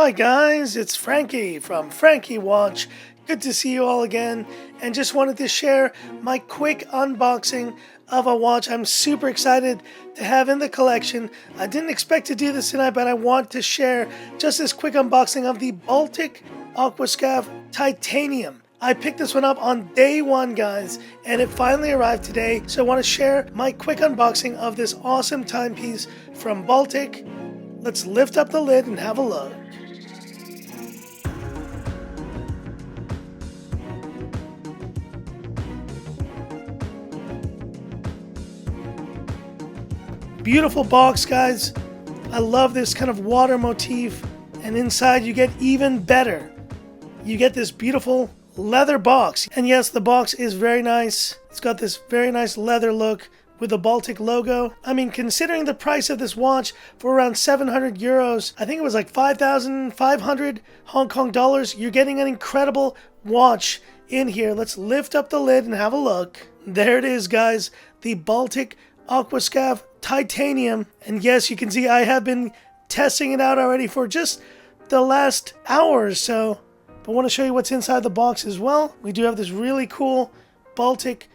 Hi guys, it's Frankie from Frankie Watch. Good to see you all again, and just wanted to share my quick unboxing of a watch I'm super excited to have in the collection. I didn't expect to do this tonight, but I want to share just this quick unboxing of the Baltic Aquascaphe Titanium. I picked this one up on day one, guys, and it finally arrived today, so I want to share my quick unboxing of this awesome timepiece from Baltic. Let's lift up the lid and have a look. Beautiful box, guys. I love this kind of water motif, and inside you get even better. You get this beautiful leather box, and yes, the box is very nice. It's got this very nice leather look with the Baltic logo. I mean, considering the price of this watch for around 700 euros, I think it was like 5,500 Hong Kong dollars, you're getting an incredible watch in here. Let's lift up the lid and have a look. There it is, guys, the Baltic Aquascaphe Titanium. And yes, you can see I have been testing it out already for just the last hour or so. But I want to show you what's inside the box as well. We do have this really cool Baltic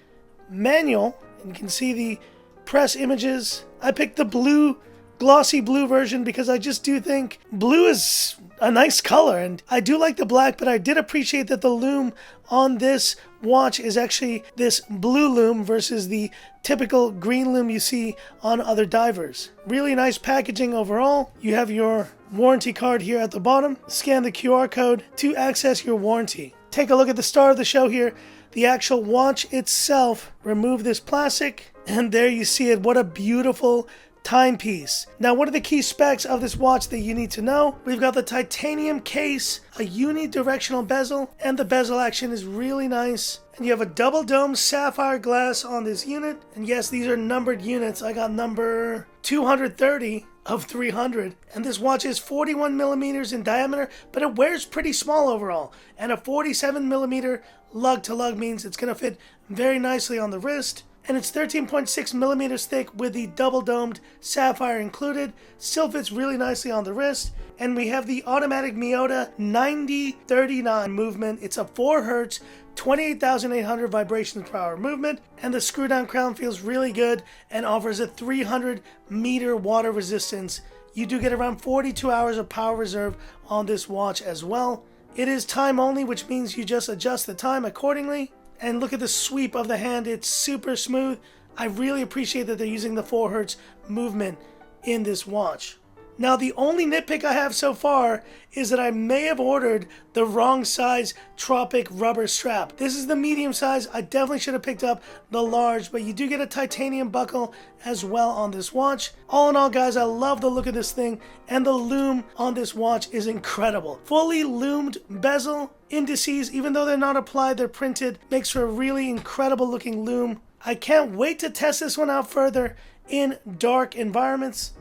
manual. And you can see the press images. I picked the blue, glossy blue version because I just do think blue is a nice color, and I do like the black, but I did appreciate that the lume on this watch is actually this blue lume versus the typical green lume you see on other divers. Really nice packaging overall. You have your warranty card here at the bottom. Scan the QR code to access your warranty. Take a look at the star of the show here, the actual watch itself. Remove this plastic, and there you see it. What a beautiful timepiece. Now, what are the key specs of this watch that you need to know? We've got the titanium case, a unidirectional bezel, and the bezel action is really nice. And you have a double dome sapphire glass on this unit. And yes, these are numbered units. I got number 230 of 300. And this watch is 41 millimeters in diameter, but it wears pretty small overall. And a 47 millimeter lug to lug means it's going to fit very nicely on the wrist. And it's 13.6 millimeters thick with the double-domed sapphire included. Still fits really nicely on the wrist. And we have the automatic Miyota 9039 movement. It's a 4 Hertz, 28,800 vibrations per hour movement. And the screw-down crown feels really good and offers a 300-meter water resistance. You do get around 42 hours of power reserve on this watch as well. It is time only, which means you just adjust the time accordingly. And look at the sweep of the hand, it's super smooth. I really appreciate that they're using the 4 Hertz movement in this watch. Now, the only nitpick I have so far is that I may have ordered the wrong size Tropic rubber strap. This is the medium size. I definitely should have picked up the large, but you do get a titanium buckle as well on this watch. All in all, guys, I love the look of this thing, and the lume on this watch is incredible. Fully lumed bezel, indices, even though they're not applied, they're printed. Makes for a really incredible looking lume. I can't wait to test this one out further in dark environments.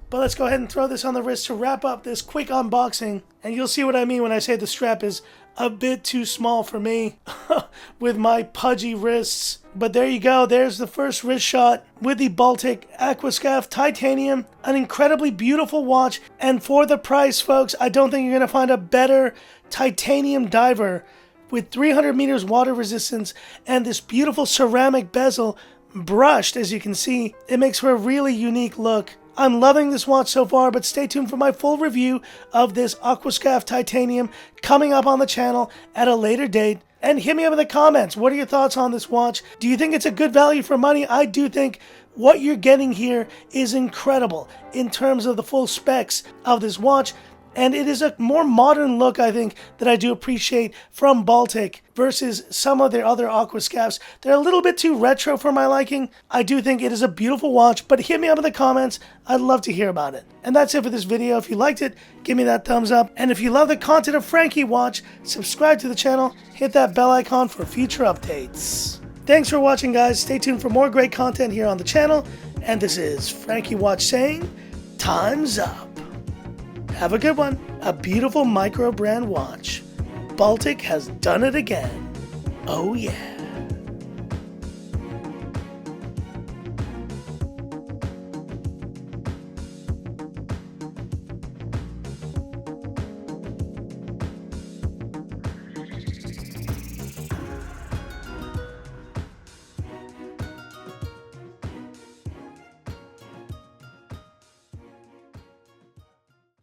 But let's go ahead and throw this on the wrist to wrap up this quick unboxing. And you'll see what I mean when I say the strap is a bit too small for me with my pudgy wrists. But there you go. There's the first wrist shot with the Baltic Aquascaphe Titanium. An incredibly beautiful watch. And for the price, folks, I don't think you're going to find a better titanium diver with 300 meters water resistance and this beautiful ceramic bezel brushed, as you can see. It makes for a really unique look. I'm loving this watch so far, but stay tuned for my full review of this Aquascaphe Titanium coming up on the channel at a later date. And hit me up in the comments. What are your thoughts on this watch? Do you think it's a good value for money? I do think what you're getting here is incredible in terms of the full specs of this watch. And it is a more modern look, I think, that I do appreciate from Baltic versus some of their other Aquascaphes. They're a little bit too retro for my liking. I do think it is a beautiful watch, but hit me up in the comments. I'd love to hear about it. And that's it for this video. If you liked it, give me that thumbs up. And if you love the content of Frankie Watch, subscribe to the channel, hit that bell icon for future updates. Thanks for watching, guys. Stay tuned for more great content here on the channel. And this is Frankie Watch saying, time's up. Have a good one. A beautiful micro brand watch. Baltic has done it again. Oh yeah.